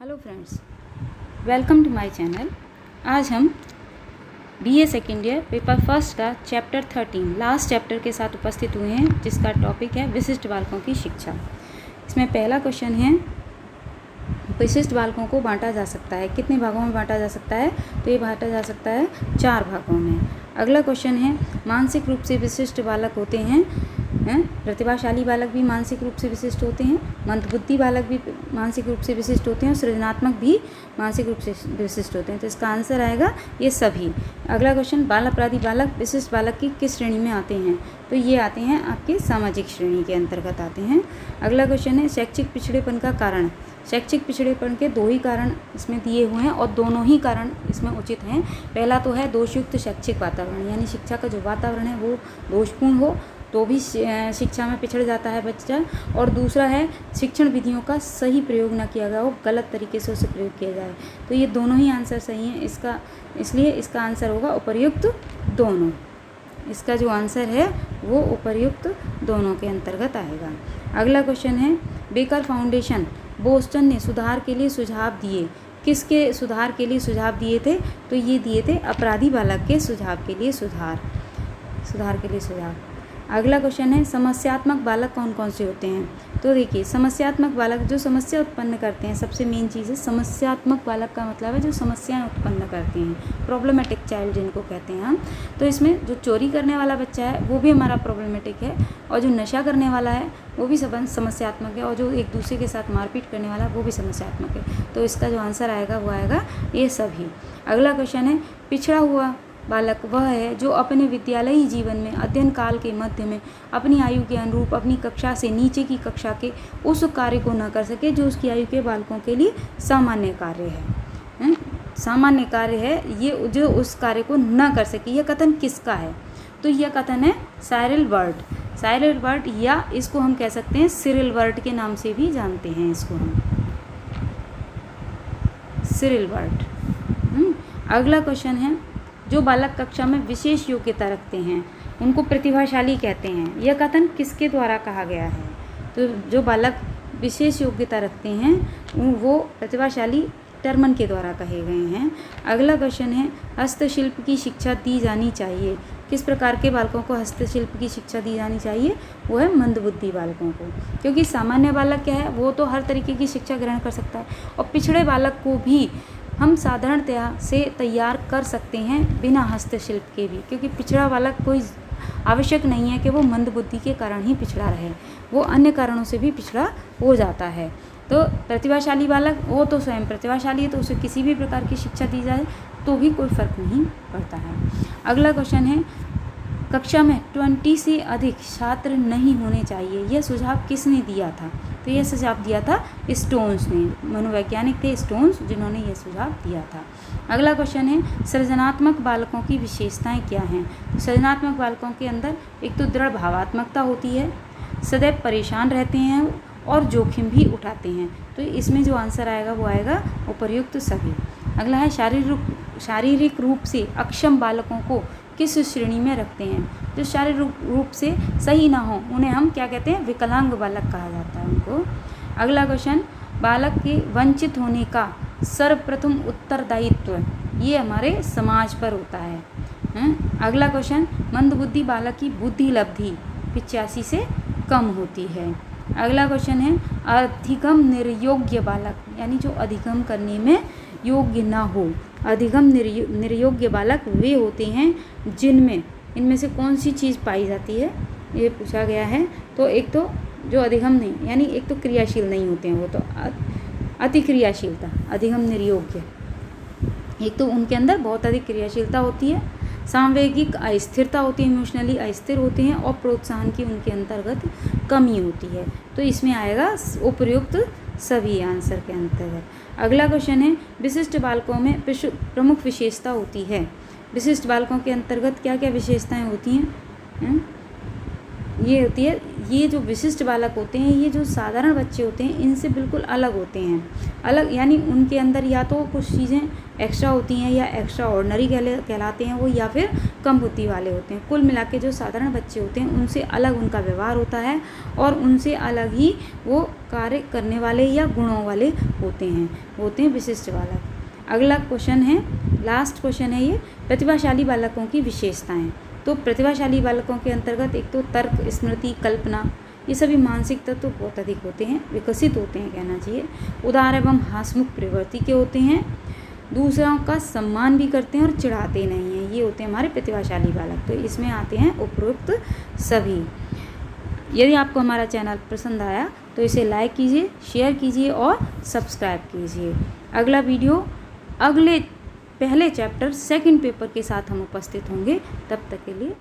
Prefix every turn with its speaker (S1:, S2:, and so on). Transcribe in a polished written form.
S1: Hello friends, welcome to my channel. आज हम BA second year paper first का chapter 13 last chapter के साथ उपस्थित हुए हैं, जिसका टॉपिक है विशिष्ट बालकों की शिक्षा। इसमें पहला क्वेश्चन है, विशिष्ट बालकों को बांटा जा सकता है, कितने भागों में बांटा जा सकता है? तो ये बांटा जा सकता है 4 भागों में। अगला क्वेश्चन है, मानसिक रूप से विशिष्ट बालक होते हैं, प्रतिभाशाली बालक भी मानसिक रूप से विशिष्ट होते हैं, मंदबुद्धि बालक भी मानसिक रूप से विशिष्ट होते हैं और सृजनात्मक भी मानसिक रूप से विशिष्ट होते हैं। तो इसका आंसर आएगा ये सभी। अगला क्वेश्चन, बाल अपराधी बालक विशिष्ट बालक की किस श्रेणी में आते हैं? तो ये आते हैं आपके सामाजिक श्रेणी के अंतर्गत आते हैं। अगला क्वेश्चन है, शैक्षिक पिछड़ेपन का कारण। शैक्षिक पिछड़ेपन के 2 ही कारण इसमें दिए हुए हैं और दोनों ही कारण इसमें उचित हैं। पहला तो है दोषयुक्त शैक्षिक वातावरण, यानी शिक्षा का जो वातावरण है वो दोषपूर्ण हो तो भी शिक्षा में पिछड़ जाता है बच्चा। और दूसरा है शिक्षण विधियों का सही प्रयोग न किया गया हो, गलत तरीके से उसे प्रयोग किया जाए। तो ये दोनों ही आंसर सही हैं इसका, इसलिए इसका आंसर होगा उपर्युक्त दोनों। इसका जो आंसर है वो उपर्युक्त दोनों के अंतर्गत आएगा। अगला क्वेश्चन है, बेकर फाउंडेशन बोस्टन ने सुधार के लिए सुझाव दिए। किसके सुधार के लिए सुझाव दिए थे? तो ये दिए थे अपराधी बालक के सुझाव के लिए सुधार के लिए सुझाव। अगला क्वेश्चन है, समस्यात्मक बालक कौन कौन से होते हैं? तो देखिए, समस्यात्मक बालक जो समस्या उत्पन्न करते हैं, सबसे मेन चीज़ है समस्यात्मक बालक का मतलब है जो समस्याएं उत्पन्न करते हैं, प्रॉब्लमेटिक चाइल्ड जिनको कहते हैं हम। तो इसमें जो चोरी करने वाला बच्चा है वो भी हमारा प्रॉब्लमेटिक है, और जो नशा करने वाला है वो भी समस्यात्मक है, और जो एक दूसरे के साथ मारपीट करने वाला है वो भी समस्यात्मक है। तो इसका जो आंसर आएगा वो आएगा ये सभी। अगला क्वेश्चन है, पिछड़ा हुआ बालक वह है जो अपने विद्यालयी जीवन में अध्ययन काल के मध्य में अपनी आयु के अनुरूप अपनी कक्षा से नीचे की कक्षा के उस कार्य को न कर सके जो उसकी आयु के बालकों के लिए सामान्य कार्य है। सामान्य कार्य है ये, जो उस कार्य को न कर सके। यह कथन किसका है? तो यह कथन है साइरिल वर्ड, या इसको हम कह सकते हैं सिरिल वर्ड के नाम से भी जानते हैं इसको हम, सिरिल वर्ड। अगला क्वेश्चन है, जो बालक कक्षा में विशेष योग्यता रखते हैं उनको प्रतिभाशाली कहते हैं। यह कथन किसके द्वारा कहा गया है? तो जो बालक विशेष योग्यता रखते हैं वो प्रतिभाशाली टर्मन के द्वारा कहे गए हैं। अगला क्वेश्चन है, हस्तशिल्प की शिक्षा दी जानी चाहिए। किस प्रकार के बालकों को हस्तशिल्प की शिक्षा दी जानी चाहिए? वो है मंदबुद्धि बालकों को, क्योंकि सामान्य बालक क्या है, वो तो हर तरीके की शिक्षा ग्रहण कर सकता है, और पिछड़े बालक को भी हम साधारणतया से तैयार कर सकते हैं बिना हस्तशिल्प के भी, क्योंकि पिछड़ा बालक कोई आवश्यक नहीं है कि वो मंदबुद्धि के कारण ही पिछड़ा रहे, वो अन्य कारणों से भी पिछड़ा हो जाता है। तो प्रतिभाशाली बालक वो तो स्वयं प्रतिभाशाली है, तो उसे किसी भी प्रकार की शिक्षा दी जाए तो भी कोई फर्क नहीं पड़ता है। अगला क्वेश्चन है, कक्षा में 20 से अधिक छात्र नहीं होने चाहिए। यह सुझाव किसने दिया था? तो यह सुझाव दिया था स्टोन्स ने, मनोवैज्ञानिक थे स्टोन्स जिन्होंने यह सुझाव दिया था। अगला क्वेश्चन है, सृजनात्मक बालकों की विशेषताएं क्या हैं? तो सृजनात्मक बालकों के अंदर एक तो दृढ़ भावात्मकता होती है, सदैव परेशान रहते हैं और जोखिम भी उठाते हैं। तो इसमें जो आंसर आएगा वो आएगा उपर्युक्त सभी। अगला है, शारीरिक रूप से अक्षम बालकों को किस श्रेणी में रखते हैं? जो शारीरिक रूप से सही ना हो उन्हें हम क्या कहते हैं? विकलांग बालक कहा जाता है उनको। अगला क्वेश्चन, बालक के वंचित होने का सर्वप्रथम उत्तरदायित्व ये हमारे समाज पर होता है। अगला क्वेश्चन, मंदबुद्धि बालक की बुद्धि लब्धि 85 से कम होती है। अगला क्वेश्चन है, अधिगम निर्योग्य बालक, यानी जो अधिगम करने में योग्य ना हो, अधिगम निर्योग्य बालक वे होते हैं जिनमें इनमें से कौन सी चीज़ पाई जाती है, ये पूछा गया है। तो एक तो जो अधिगम नहीं, यानी एक तो क्रियाशील नहीं होते हैं, वो तो अति क्रियाशीलता, अधिगम निर्योग्य, एक तो उनके अंदर बहुत अधिक क्रियाशीलता होती है, सांवेगिक अस्थिरता होती है, इमोशनली अस्थिर होते हैं, और प्रोत्साहन की उनके अंतर्गत कमी होती है। तो इसमें आएगा उपर्युक्त सभी आंसर के अंतर्गत। अगला क्वेश्चन है, विशिष्ट बालकों में प्रमुख विशेषता होती है। विशिष्ट बालकों के अंतर्गत क्या क्या विशेषताएं होती हैं? ये होती है, ये जो विशिष्ट बालक होते हैं ये जो साधारण बच्चे होते हैं इनसे बिल्कुल अलग होते हैं। अलग यानी उनके अंदर या तो कुछ चीज़ें एक्स्ट्रा होती हैं या एक्स्ट्रा ऑर्डिनरी कहलाते हैं वो, या फिर कम बुद्धि वाले होते हैं। कुल मिला के जो साधारण बच्चे होते हैं उनसे अलग उनका व्यवहार होता है और उनसे अलग ही वो कार्य करने वाले या गुणों वाले होते हैं विशिष्ट बालक। अगला क्वेश्चन है, लास्ट क्वेश्चन है ये, प्रतिभाशाली बालकों की विशेषताएं। तो प्रतिभाशाली बालकों के अंतर्गत एक तो तर्क, स्मृति, कल्पना, ये सभी मानसिक तत्व बहुत अधिक होते हैं, विकसित होते हैं कहना चाहिए। उदार एवं हासमुख प्रवृत्ति के होते हैं, दूसरों का सम्मान भी करते हैं और चिढ़ाते नहीं हैं, ये होते हैं हमारे प्रतिभाशाली बालक। तो इसमें आते हैं उपरोक्त सभी। यदि आपको हमारा चैनल पसंद आया तो इसे लाइक कीजिए, शेयर कीजिए और सब्सक्राइब कीजिए। अगला वीडियो अगले पहले चैप्टर सेकंड पेपर के साथ हम उपस्थित होंगे। तब तक के लिए